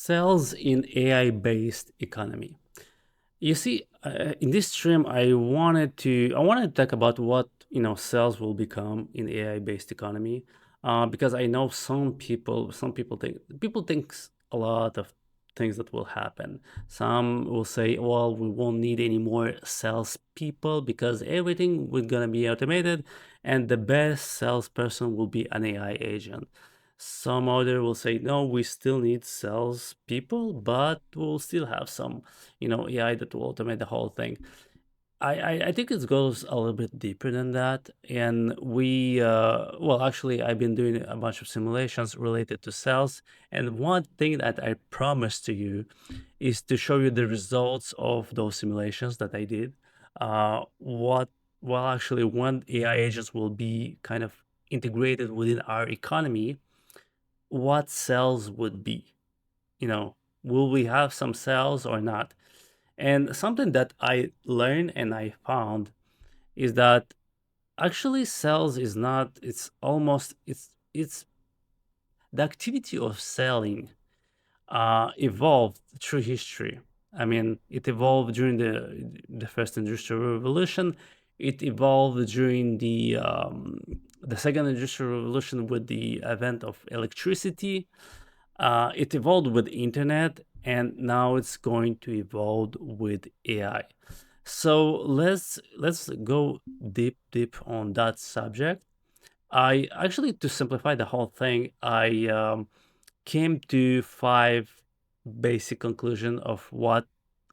Sales in AI-based economy. You see, in this stream, I wanted to talk about what sales will become in AI-based economy, because I know some people thinks a lot of things that will happen. Some will say, well, we won't need any more salespeople because everything will gonna be automated, and the best salesperson will be an AI agent. Some other will say, no, we still need salespeople, but we'll still have some AI that will automate the whole thing. I think it goes a little bit deeper than that. And well, actually, I've been doing a bunch of simulations related to sales. And one thing that I promised to you is to show you the results of those simulations that I did. Well, actually, when AI agents will be kind of integrated within our economy, what sales would be. You know, will we have some sales or not? And something that I learned and I found is that actually sales is not, it's almost, it's the activity of selling evolved through history. I mean, it evolved during the first industrial revolution. It evolved during the second industrial revolution with the advent of electricity. It evolved with internet, and now it's going to evolve with AI. So let's go deep on that subject. I actually, to simplify the whole thing, I came to 5 basic conclusion of what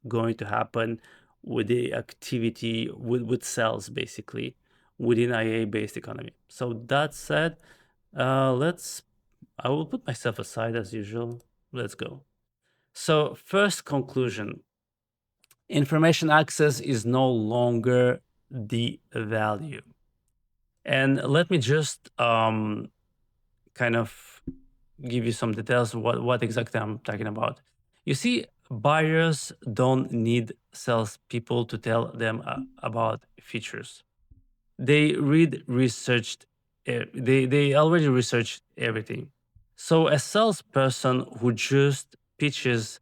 going to happen with the activity with sales, basically, within IA based economy. So that said, let's I will put myself aside as usual. Let's go. So, first conclusion, information access is no longer the value. And let me just kind of give you some details what exactly I'm talking about. You see, buyers don't need salespeople to tell them about features. They they already researched everything. So a salesperson who just pitches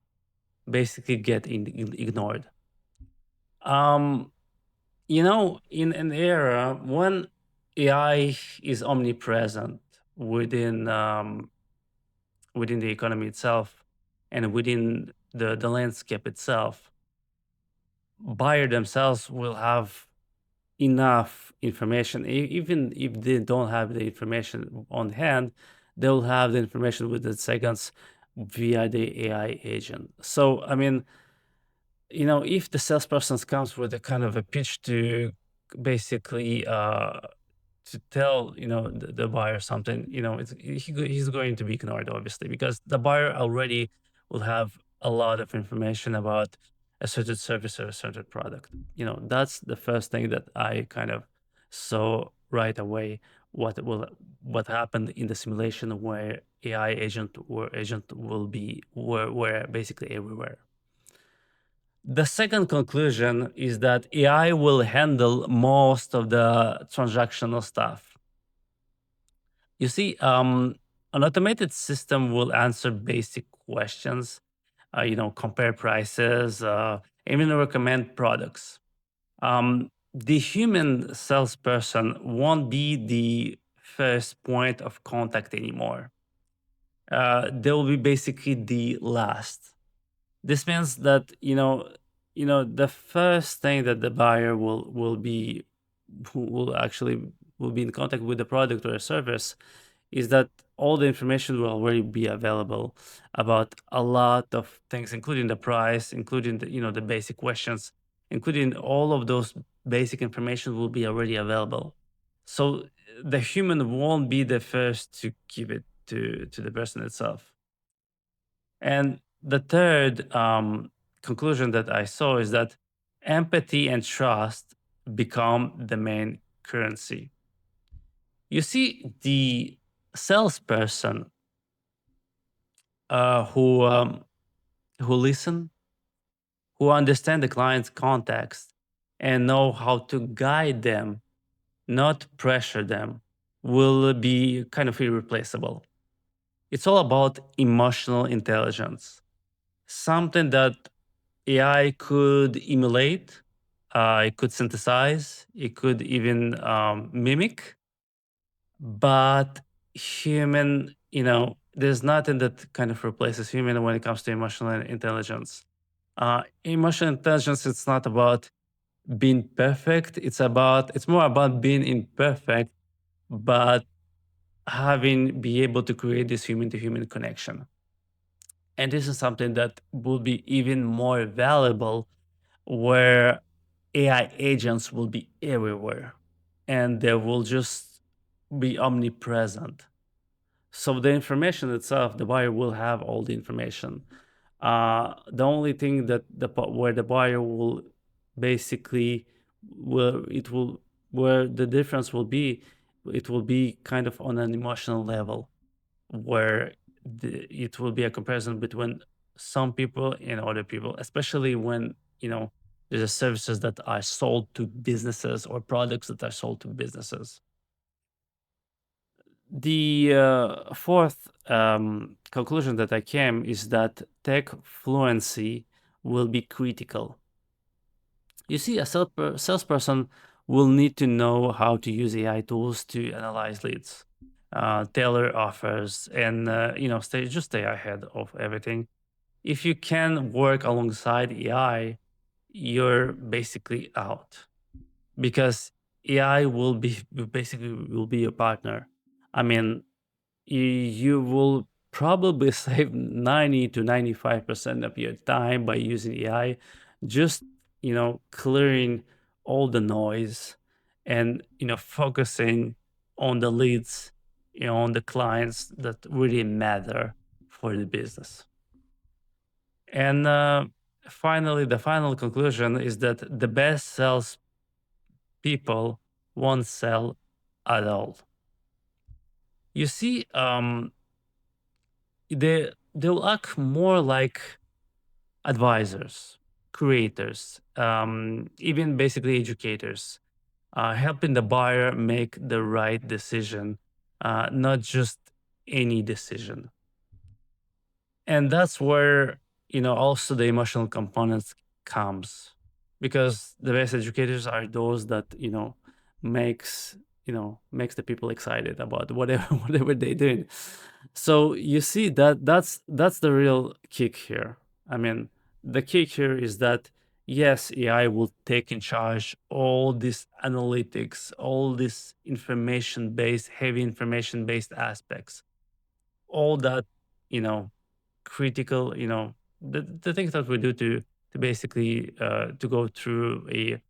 basically get ignored. Um, in an era when AI is omnipresent within within the economy itself and within the landscape itself, buyer themselves will have enough information. Even if they don't have the information on hand, they'll have the information within seconds via the AI agent. So, I mean, if the salesperson comes with a kind of a pitch to basically to tell the buyer something, he's going to be ignored, obviously, because the buyer already will have a lot of information about a certain service or a certain product. That's the first thing that I kind of saw right away. What happened in the simulation where AI agent will be were basically everywhere. The second conclusion is that AI will handle most of the transactional stuff. You see, an automated system will answer basic questions, compare prices, even recommend products. The human salesperson won't be the first point of contact anymore. They will be basically the last. This means that the first thing that the buyer will actually will be in contact with the product or a service is that all the information will already be available about a lot of things, including the price, including the basic questions, including all of those basic information will be already available. So the human won't be the first to give it to the person itself. And the third conclusion that I saw is that empathy and trust become the main currency. You see, the salesperson uh, who um, who listen, who understand the client's context, and know how to guide them, not pressure them, will be kind of irreplaceable. It's all about emotional intelligence. something that AI could emulate, it could synthesize, it could even mimic, but human, there's nothing that kind of replaces human when it comes to emotional intelligence. Emotional intelligence, it's not about being perfect. It's more about being imperfect, but be able to create this human to human connection. And this is something that will be even more valuable where AI agents will be everywhere and they will just be omnipresent. So the information itself, the buyer will have all the information. The only thing that where the buyer will basically where the difference will be, it will be kind of on an emotional level where it will be a comparison between some people and other people, especially when there's services that are sold to businesses or products that are sold to businesses. The fourth conclusion that I came is that tech fluency will be critical. You see, a salesperson will need to know how to use AI tools to analyze leads, tailor offers, and stay ahead of everything. If you can work alongside AI, you're basically out because AI will be your partner. I mean, you will probably save 90 to 95% of your time by using AI, just clearing all the noise and focusing on the leads, on the clients that really matter for the business. And finally, the final conclusion is that the best sales people won't sell at all. You see, they'll act more like advisors, creators, even basically educators, helping the buyer make the right decision, not just any decision. And that's where also the emotional components comes, because the best educators are those that makes makes the people excited about whatever whatever they're doing. So you see that's the real kick here. I mean, the kick here is that yes, AI will take in charge all this analytics, all this information based, heavy information based aspects, all that you know critical, the things that we do to basically to go through a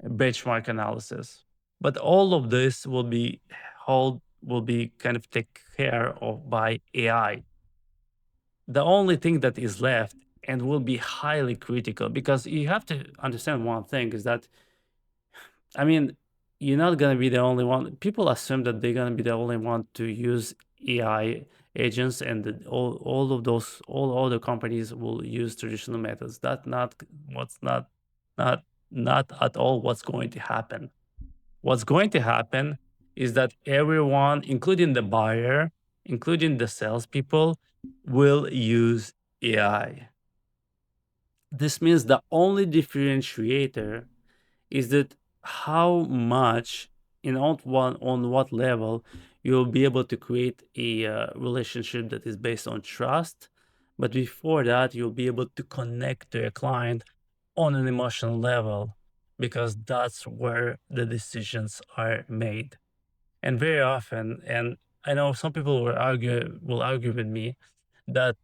benchmark analysis. But all of this will be kind of taken care of by AI. The only thing that is left and will be highly critical, because you have to understand one thing is that, I mean, you're not gonna be the only one. People assume that they're gonna be the only one to use AI agents, and that all of those all other companies will use traditional methods. That not what's not not at all what's going to happen. What's going to happen is that everyone, including the buyer, including the salespeople, will use AI. This means the only differentiator is that how much on what level you'll be able to create a relationship that is based on trust, but before that you'll be able to connect to a client on an emotional level, because that's where the decisions are made. And very often, and I know some people will argue with me that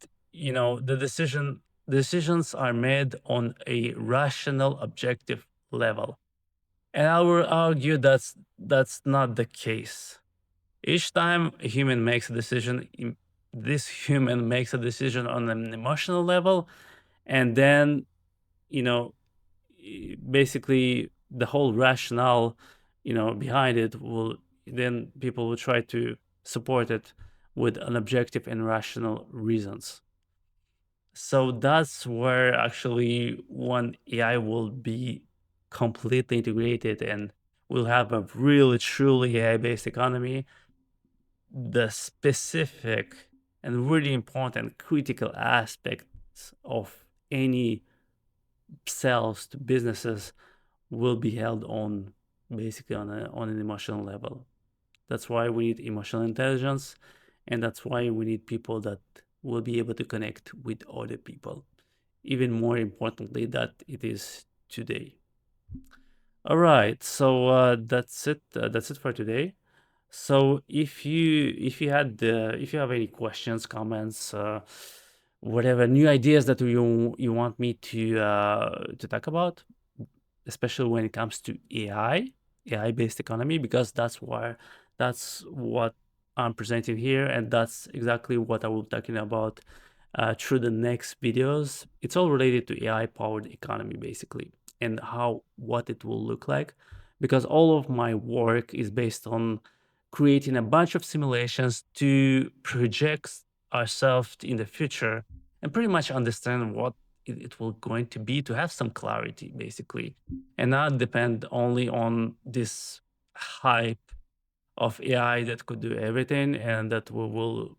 decisions are made on a rational objective level, and I will argue that's not the case. Each time a human makes a decision, this human makes a decision on an emotional level, and then you know basically the whole rationale behind it will, then people will try to support it with an objective and rational reasons. So that's where actually when AI will be completely integrated and we'll have a really truly AI based economy, the specific and really important critical aspect of any sales to businesses will be held on basically on an emotional level. That's why we need emotional intelligence, and that's why we need people that will be able to connect with other people, even more importantly that it is today. All right, so that's it. That's it for today. So if you have any questions, comments, whatever new ideas that you want me to talk about, especially when it comes to AI based economy, because that's what I'm presenting here, and that's exactly what I will be talking about through the next videos. It's all related to AI powered economy basically, and how what it will look like, because all of my work is based on creating a bunch of simulations to project ourselves in the future and pretty much understand what it will going to be, to have some clarity basically, and not depend only on this hype of AI that could do everything, and that will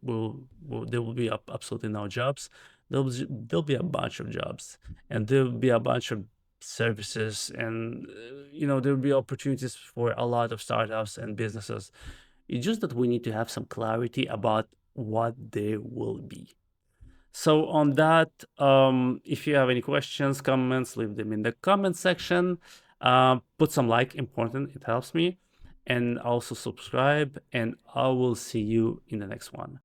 there will be absolutely no jobs. There'll be a bunch of jobs, and there'll be a bunch of services, and there'll be opportunities for a lot of startups and businesses. It's just that we need to have some clarity about what they will be. So on that, if you have any questions, comments, leave them in the comment section. Put some like, important, it helps me. And also subscribe, and I will see you in the next one.